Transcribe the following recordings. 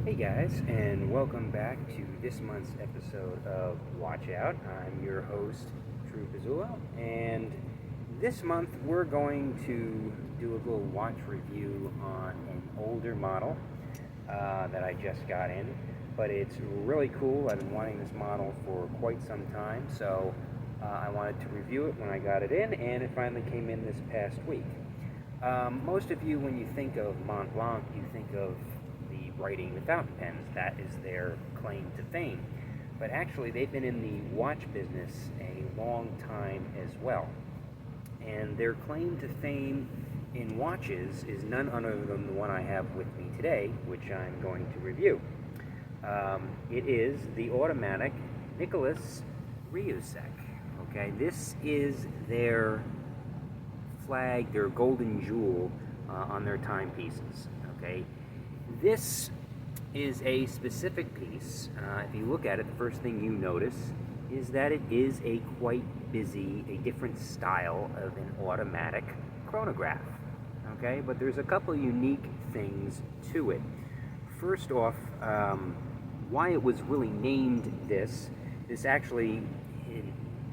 Hey guys, and welcome back to this month's episode of Watch Out. I'm your host, Pizzulo, and this month we're going to do a little watch review on an older model that I just got in, but it's really cool. I've been wanting this model for quite some time, so I wanted to review it when I got it in, and it finally came in this past week. Most of you, when you think of Montblanc, you think of writing the fountain pens. That is their claim to fame. But actually, they've been in the watch business a long time as well. And their claim to fame in watches is none other than the one I have with me today, which I'm going to review. It is the automatic Nicolas Rieussec. Okay, this is their flag, their golden jewel on their timepieces. Okay. This is a specific piece. If you look at it, the first thing you notice is that it is a quite busy, a different style of an automatic chronograph. Okay, but there's a couple unique things to it. First off, why it was really named this actually,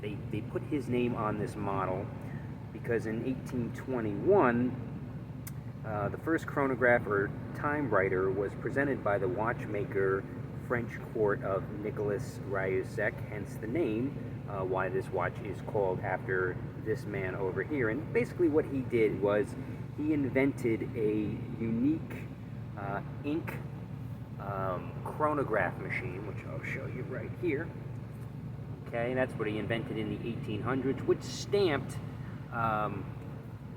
they put his name on this model because in 1821, the first chronograph or time writer was presented by the watchmaker French court of Nicolas Rieussec, hence the name, why this watch is called after this man over here. And basically what he did was he invented a unique ink chronograph machine, which I'll show you right here. Okay, that's what he invented in the 1800s, which stamped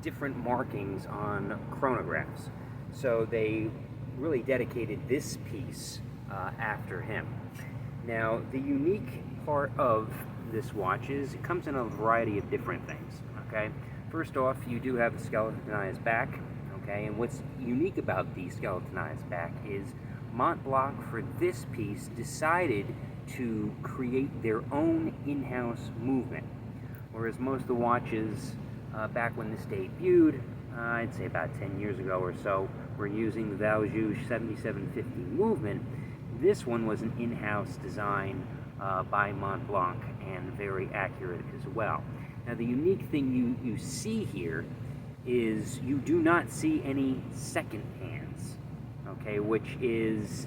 different markings on chronographs. So they really dedicated this piece after him. Now, the unique part of this watch is it comes in a variety of different things. Okay, first off, you do have the skeletonized back. Okay, and what's unique about the skeletonized back is Montblanc for this piece decided to create their own in-house movement, whereas most of the watches back when this debuted, I'd say about 10 years ago or so, were using the Valjoux 7750 movement. This one was an in-house design by Montblanc and very accurate as well. Now the unique thing you see here is you do not see any second hands, okay, which is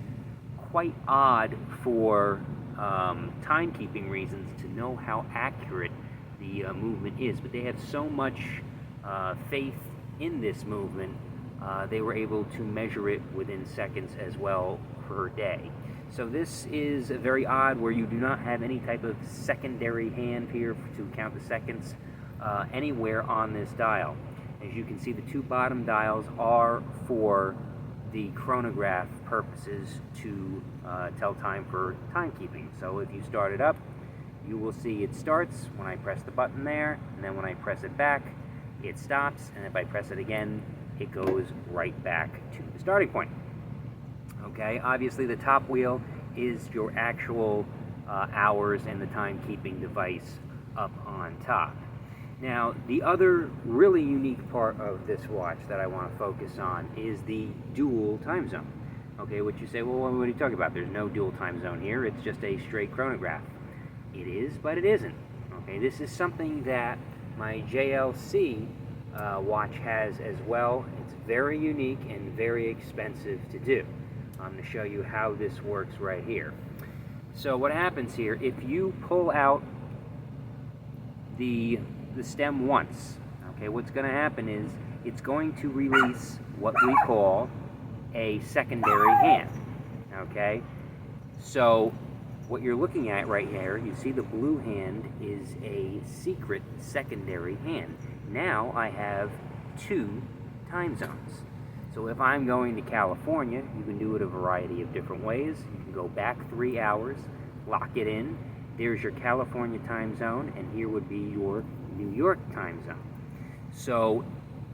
quite odd for timekeeping reasons to know how accurate the movement is, but they have so much faith in this movement, they were able to measure it within seconds as well per day. So this is very odd where you do not have any type of secondary hand here to count the seconds anywhere on this dial. As you can see, the two bottom dials are for the chronograph purposes to tell time for timekeeping. So if you start it up, you will see it starts when I press the button there, and then when I press it back, it stops, and if I press it again, it goes right back to the starting point. Okay, obviously the top wheel is your actual hours and the timekeeping device up on top. Now, the other really unique part of this watch that I want to focus on is the dual time zone. Okay, which you say, well, what are you talking about? There's no dual time zone here, it's just a straight chronograph. It is, but it isn't. Okay, this is something that my JLC watch has as well. It's very unique and very expensive to do. I'm going to show you how this works right here. So what happens here, if you pull out the stem once, okay, what's going to happen is it's going to release what we call a secondary hand. Okay, so what you're looking at right here, you see the blue hand is a secret secondary hand. Now I have two time zones. So if I'm going to California, you can do it a variety of different ways. You can go back 3 hours, lock it in. There's your California time zone, and here would be your New York time zone. So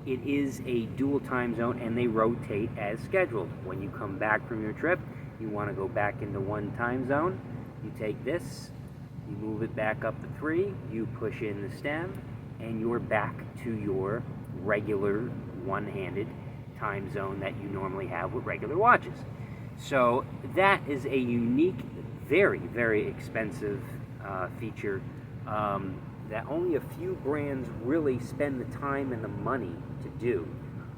it is a dual time zone, and they rotate as scheduled. When you come back from your trip, you want to go back into one time zone. You take this, you move it back up to 3, you push in the stem, and you're back to your regular one-handed time zone that you normally have with regular watches. So that is a unique, very, very expensive feature that only a few brands really spend the time and the money to do,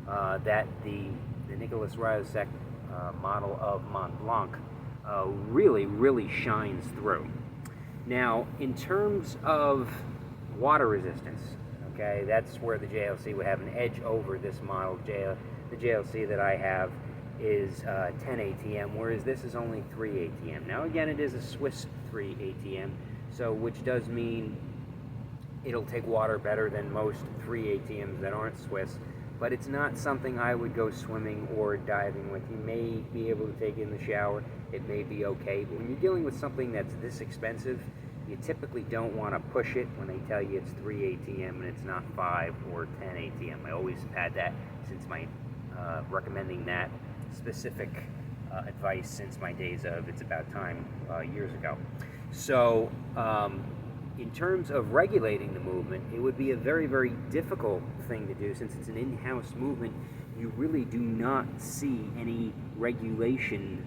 that the Nicolas Rieussec model of Montblanc really shines through. Now, in terms of water resistance, okay, that's where the JLC would have an edge over this model. The JLC that I have is 10 ATM, whereas this is only 3 ATM. Now again, it is a Swiss 3 ATM, so which does mean it'll take water better than most 3 ATMs that aren't Swiss, but it's not something I would go swimming or diving with. You may be able to take it in the shower, it may be okay, but when you're dealing with something that's this expensive, you typically don't want to push it when they tell you it's 3 ATM and it's not 5 or 10 ATM. I always have had that since my recommending that specific advice since my days of It's About Time years ago. So in terms of regulating the movement, it would be a very difficult thing to do since it's an in-house movement. You really do not see any regulation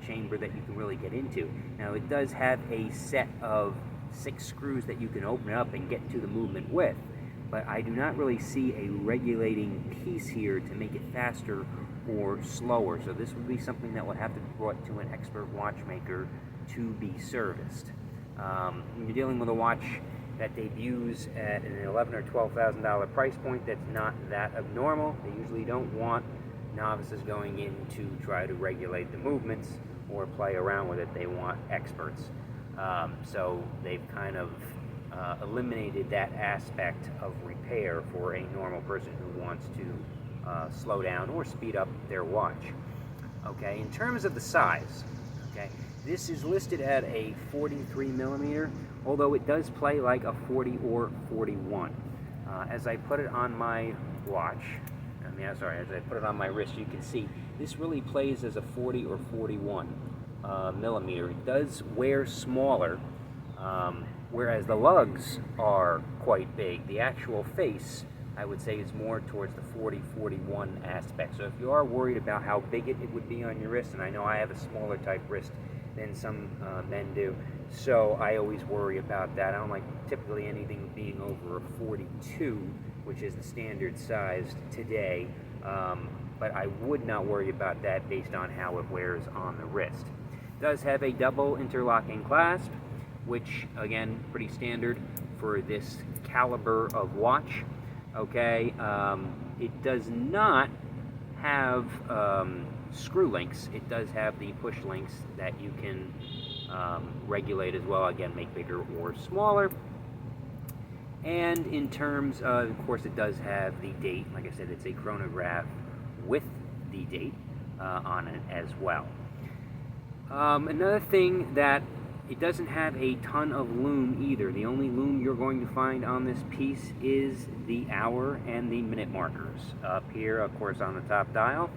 chamber that you can really get into. Now it does have a set of 6 screws that you can open up and get to the movement with, but I do not really see a regulating piece here to make it faster or slower. So this would be something that would have to be brought to an expert watchmaker to be serviced. When you're dealing with a watch that debuts at an $11,000 or $12,000 price point, that's not that abnormal. They usually don't want novices going in to try to regulate the movements or play around with it. They want experts. So they've kind of eliminated that aspect of repair for a normal person who wants to slow down or speed up their watch. Okay, in terms of the size, okay, this is listed at a 43 millimeter, although it does play like a 40 or 41. As I put it on my watch, as I put it on my wrist, you can see this really plays as a 40 or 41 millimeter. It does wear smaller, whereas the lugs are quite big. The actual face, I would say, is more towards the 40-41 aspect. So if you are worried about how big it would be on your wrist, and I know I have a smaller type wrist than some men do, so I always worry about that. I don't like typically anything being over a 42, which is the standard size today, but I would not worry about that based on how it wears on the wrist. It does have a double interlocking clasp, which again, pretty standard for this caliber of watch. Okay, it does not have screw links. It does have the push links that you can regulate as well, again, make bigger or smaller. And in terms of course, it does have the date. Like I said, it's a chronograph with the date on it as well. Another thing that it doesn't have a ton of lume either. The only lume you're going to find on this piece is the hour and the minute markers up here, of course, on the top dial.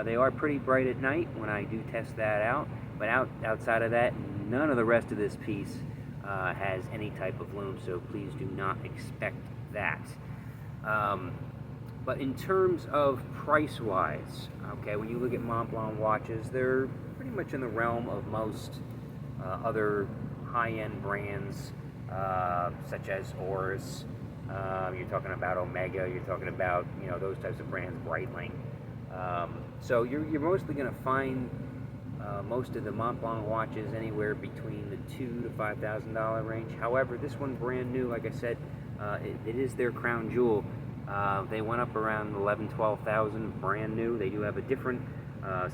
They are pretty bright at night when I do test that out, but outside of that, none of the rest of this piece has any type of lume, so please do not expect that. But in terms of price-wise, okay, when you look at Montblanc watches, they're pretty much in the realm of most other high-end brands, such as Oris. You're talking about Omega. You're talking about, you know, those types of brands, Breitling. So you're mostly going to find most of the Montblanc watches anywhere between the $2,000 to $5,000 range. However, this one brand new, like I said, it is their crown jewel. They went up around 11,000 to 12,000 brand new. They do have a different,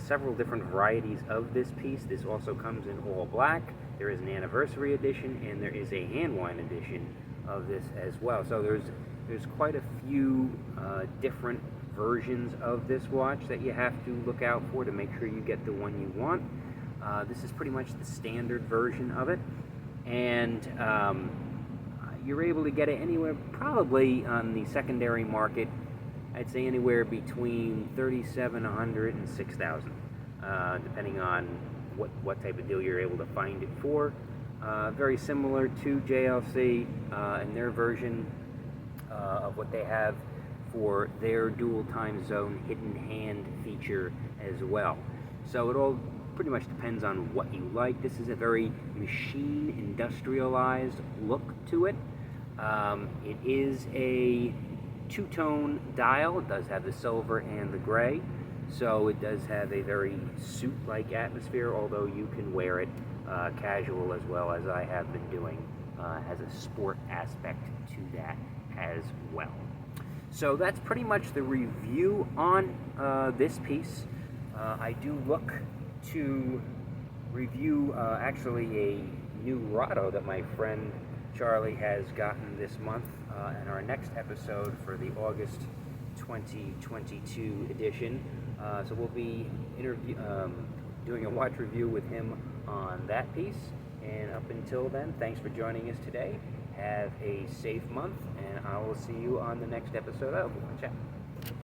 several different varieties of this piece. This also comes in all black. There is an anniversary edition, and there is a hand wind edition of this as well. So there's quite a few different versions of this watch that you have to look out for to make sure you get the one you want. This is pretty much the standard version of it, and you're able to get it anywhere, probably on the secondary market, I'd say anywhere between $3,700 and $6,000, depending on what type of deal you're able to find it for. Very similar to JLC and their version of what they have for their dual time zone hidden hand feature as well. So it all pretty much depends on what you like. This is a very machine industrialized look to it. It is a two-tone dial. It does have the silver and the gray, so it does have a very suit-like atmosphere, although you can wear it casual as well, as I have been doing, has a sport aspect to that as well. So that's pretty much the review on this piece. I do look to review actually a new Rado that my friend Charlie has gotten this month in our next episode for the August 2022 edition. So we'll be doing a watch review with him on that piece. And up until then, thanks for joining us today. Have a safe month, and I will see you on the next episode of Watch Out.